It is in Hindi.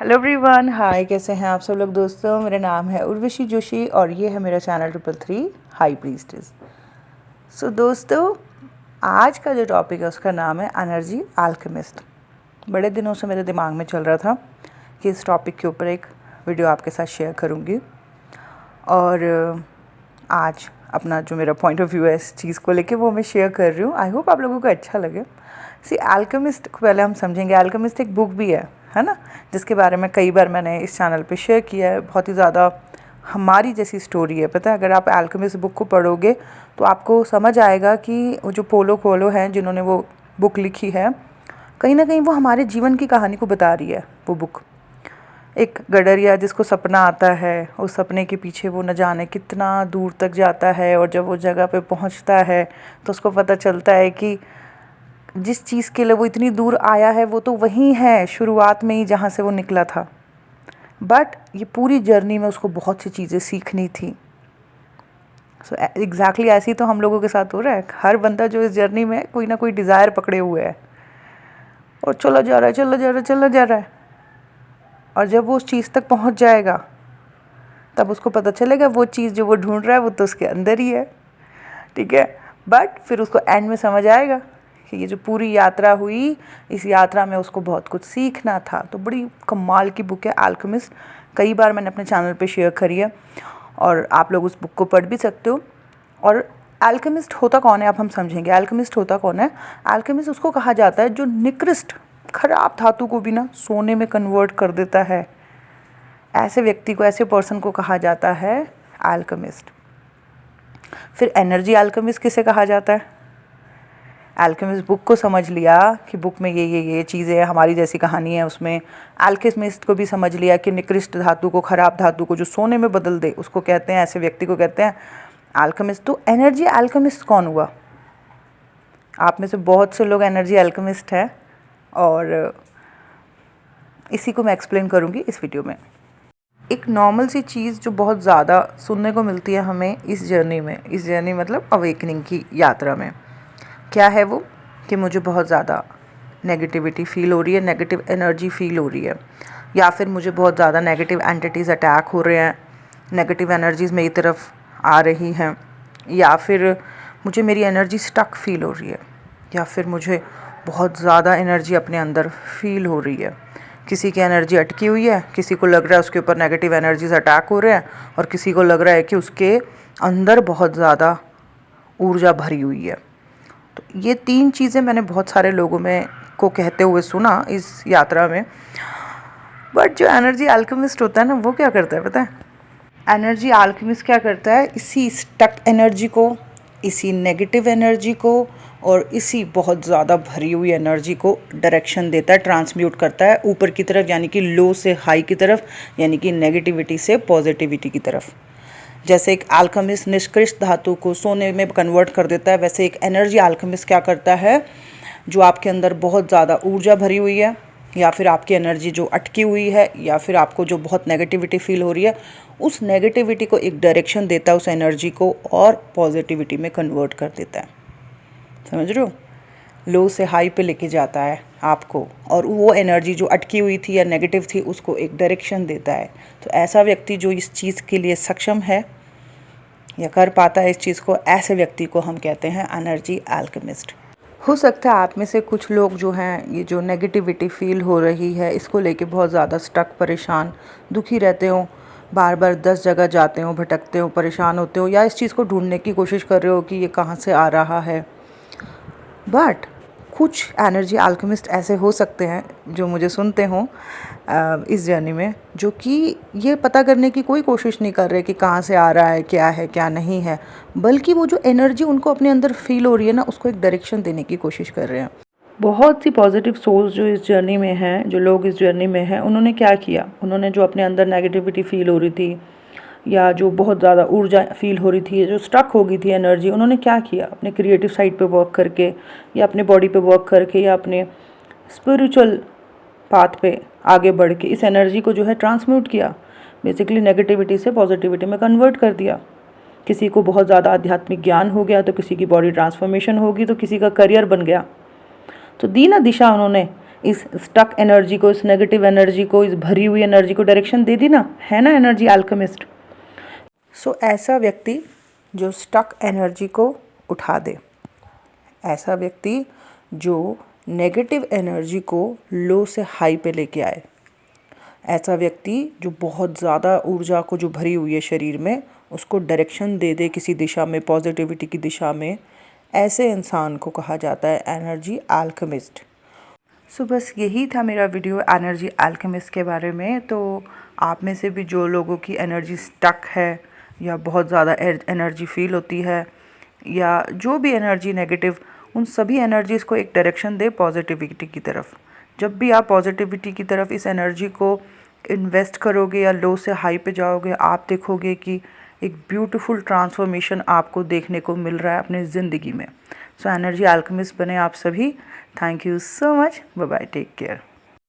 हेलो एवरीवन, हाय, कैसे हैं आप सब लोग दोस्तों। मेरा नाम है उर्वशी जोशी और ये है मेरा चैनल 333 हाई प्रीस्टेस। सो दोस्तों, आज का जो टॉपिक है उसका नाम है एनर्जी अल्केमिस्ट। बड़े दिनों से मेरे दिमाग में चल रहा था कि इस टॉपिक के ऊपर एक वीडियो आपके साथ शेयर करूँगी और आज अपना जो मेरा पॉइंट ऑफ व्यू है इस चीज़ को लेके वो मैं शेयर कर रही हूँ। आई होप आप लोगों को अच्छा लगे। सी अल्केमिस्ट को पहले हम समझेंगे। अल्केमिस्ट एक बुक भी है ना, जिसके बारे में कई बार मैंने इस चैनल पे शेयर किया है। बहुत ही ज़्यादा हमारी जैसी स्टोरी है। पता है, अगर आप अल्केमिस्ट बुक को पढ़ोगे तो आपको समझ आएगा कि वो जो पोलो कोएल्हो हैं जिन्होंने वो बुक लिखी है, कहीं ना कहीं वो हमारे जीवन की कहानी को बता रही है। वो बुक एक गडरिया जिसको सपना आता है, उस सपने के पीछे वो न जाने कितना दूर तक जाता है और जब वो जगह पे पहुंचता है तो उसको पता चलता है कि जिस चीज़ के लिए वो इतनी दूर आया है वो तो वहीं है शुरुआत में ही जहाँ से वो निकला था। बट ये पूरी जर्नी में उसको बहुत सी चीज़ें सीखनी थी। सो एग्जैक्टली ऐसे ही तो हम लोगों के साथ हो रहा है। हर बंदा जो इस जर्नी में कोई ना कोई डिज़ायर पकड़े हुए है और चला जा रहा है, चला जा रहा है, चला जा रहा है। और जब वो उस चीज़ तक पहुँच जाएगा तब उसको पता चलेगा वो चीज़ जो वो ढूंढ रहा है वो तो उसके अंदर ही है। ठीक है, बट फिर उसको एंड में समझ आएगा कि ये जो पूरी यात्रा हुई, इस यात्रा में उसको बहुत कुछ सीखना था। तो बड़ी कमाल की बुक है अल्केमिस्ट। कई बार मैंने अपने चैनल पे शेयर करी है और आप लोग उस बुक को पढ़ भी सकते हो। और अल्केमिस्ट होता कौन है अब हम समझेंगे। अल्केमिस्ट होता कौन है? अल्केमिस्ट उसको कहा जाता है जो निकृष्ट खराब धातु को भी ना सोने में कन्वर्ट कर देता है। ऐसे व्यक्ति को, ऐसे पर्सन को कहा जाता है अल्केमिस्ट। फिर एनर्जी अल्केमिस्ट किसे कहा जाता है? अल्केमिस्ट बुक को समझ लिया कि बुक में ये चीज़ें हैं, हमारी जैसी कहानी है उसमें। अल्केमिस्ट को भी समझ लिया कि निकृष्ट धातु को, खराब धातु को जो सोने में बदल दे उसको कहते हैं, ऐसे व्यक्ति को कहते हैं अल्केमिस्ट। तो एनर्जी अल्केमिस्ट कौन हुआ? आप में से बहुत से लोग एनर्जी अल्केमिस्ट हैं और इसी को मैं एक्सप्लेन करूँगी इस वीडियो में। एक नॉर्मल सी चीज़ जो बहुत ज़्यादा सुनने को मिलती है हमें इस जर्नी मतलब अवेकनिंग की यात्रा में, क्या है वो? कि मुझे बहुत ज़्यादा नेगेटिविटी फील हो रही है, नेगेटिव एनर्जी फील हो रही है, या फिर मुझे बहुत ज़्यादा नेगेटिव एंटिटीज़ अटैक हो रहे हैं, नेगेटिव एनर्जीज़ मेरी तरफ आ रही हैं, या फिर मुझे मेरी एनर्जी स्टक फील हो रही है, या फिर मुझे बहुत ज़्यादा एनर्जी अपने अंदर फील हो रही है। किसी की एनर्जी अटकी हुई है, किसी को लग रहा है उसके ऊपर नेगेटिव एनर्जीज अटैक हो रहे हैं, और किसी को लग रहा है कि उसके अंदर बहुत ज़्यादा ऊर्जा भरी हुई है। तो ये तीन चीज़ें मैंने बहुत सारे लोगों में को कहते हुए सुना इस यात्रा में। बट जो एनर्जी अल्केमिस्ट होता है ना, वो क्या करता है पता है? एनर्जी अल्केमिस्ट क्या करता है? इसी स्टक एनर्जी को, इसी नेगेटिव एनर्जी को और इसी बहुत ज़्यादा भरी हुई एनर्जी को डायरेक्शन देता है, ट्रांसम्यूट करता है ऊपर की तरफ, यानी कि लो से हाई की तरफ, यानी कि नेगेटिविटी से पॉजिटिविटी की तरफ। जैसे एक अल्केमिस्ट निष्कृष्ट धातु को सोने में कन्वर्ट कर देता है, वैसे एक एनर्जी अल्केमिस्ट क्या करता है? जो आपके अंदर बहुत ज़्यादा ऊर्जा भरी हुई है, या फिर आपकी एनर्जी जो अटकी हुई है, या फिर आपको जो बहुत नेगेटिविटी फील हो रही है, उस नेगेटिविटी को एक डायरेक्शन देता है उस एनर्जी को और पॉजिटिविटी में कन्वर्ट कर देता है। समझ रहे हो? लो से हाई पे लेके जाता है आपको, और वो एनर्जी जो अटकी हुई थी या नेगेटिव थी उसको एक डायरेक्शन देता है। तो ऐसा व्यक्ति जो इस चीज़ के लिए सक्षम है या कर पाता है इस चीज़ को, ऐसे व्यक्ति को हम कहते हैं एनर्जी अल्केमिस्ट। हो सकता है आप में से कुछ लोग जो हैं, ये जो नेगेटिविटी फील हो रही है इसको लेके बहुत ज़्यादा स्टक, परेशान, दुखी रहते हो, बार बार 10 जगह जाते हो, भटकते हो, परेशान होते हो, या इस चीज़ को ढूंढने की कोशिश कर रहे हो कि ये कहाँ से आ रहा है। बट कुछ एनर्जी अल्केमिस्ट ऐसे हो सकते हैं जो मुझे सुनते हों इस जर्नी में, जो कि ये पता करने की कोई कोशिश नहीं कर रहे कि कहाँ से आ रहा है, क्या नहीं है, बल्कि वो जो एनर्जी उनको अपने अंदर फील हो रही है ना, उसको एक डायरेक्शन देने की कोशिश कर रहे हैं। बहुत सी पॉजिटिव सोल्स जो इस जर्नी में हैं, जो लोग इस जर्नी में हैं, उन्होंने क्या किया? उन्होंने जो अपने अंदर नेगेटिविटी फील हो रही थी या जो बहुत ज़्यादा ऊर्जा फील हो रही थी, जो स्टक हो गई थी एनर्जी, उन्होंने क्या किया? अपने क्रिएटिव साइड पे वर्क करके, या अपने बॉडी पे वर्क करके, या अपने स्पिरिचुअल पाथ पे आगे बढ़ के इस एनर्जी को जो है ट्रांसम्यूट किया, बेसिकली नेगेटिविटी से पॉजिटिविटी में कन्वर्ट कर दिया। किसी को बहुत ज़्यादा आध्यात्मिक ज्ञान हो गया तो किसी की बॉडी ट्रांसफॉर्मेशन होगी, तो किसी का करियर बन गया। तो दी ना दिशा उन्होंने इस स्टक एनर्जी को, इस नेगेटिव एनर्जी को, इस भरी हुई एनर्जी को डायरेक्शन दे दी ना, है ना एनर्जी अल्केमिस्ट। सो ऐसा व्यक्ति जो स्टक एनर्जी को उठा दे, ऐसा व्यक्ति जो नेगेटिव एनर्जी को लो से हाई पे लेके आए, ऐसा व्यक्ति जो बहुत ज़्यादा ऊर्जा को जो भरी हुई है शरीर में उसको डायरेक्शन दे दे किसी दिशा में, पॉजिटिविटी की दिशा में, ऐसे इंसान को कहा जाता है एनर्जी अल्केमिस्ट। सो बस यही था मेरा वीडियो एनर्जी अल्केमिस्ट के बारे में। तो आप में से भी जो लोगों की एनर्जी स्टक है या बहुत ज़्यादा एनर्जी फील होती है या जो भी एनर्जी नेगेटिव, उन सभी एनर्जीज़ को एक डायरेक्शन दे पॉजिटिविटी की तरफ। जब भी आप पॉजिटिविटी की तरफ इस एनर्जी को इन्वेस्ट करोगे या लो से हाई पे जाओगे, आप देखोगे कि एक ब्यूटीफुल ट्रांसफॉर्मेशन आपको देखने को मिल रहा है अपनी ज़िंदगी में। सो एनर्जी अल्केमिस्ट बने आप सभी। Thank you so much. Bye bye, take care.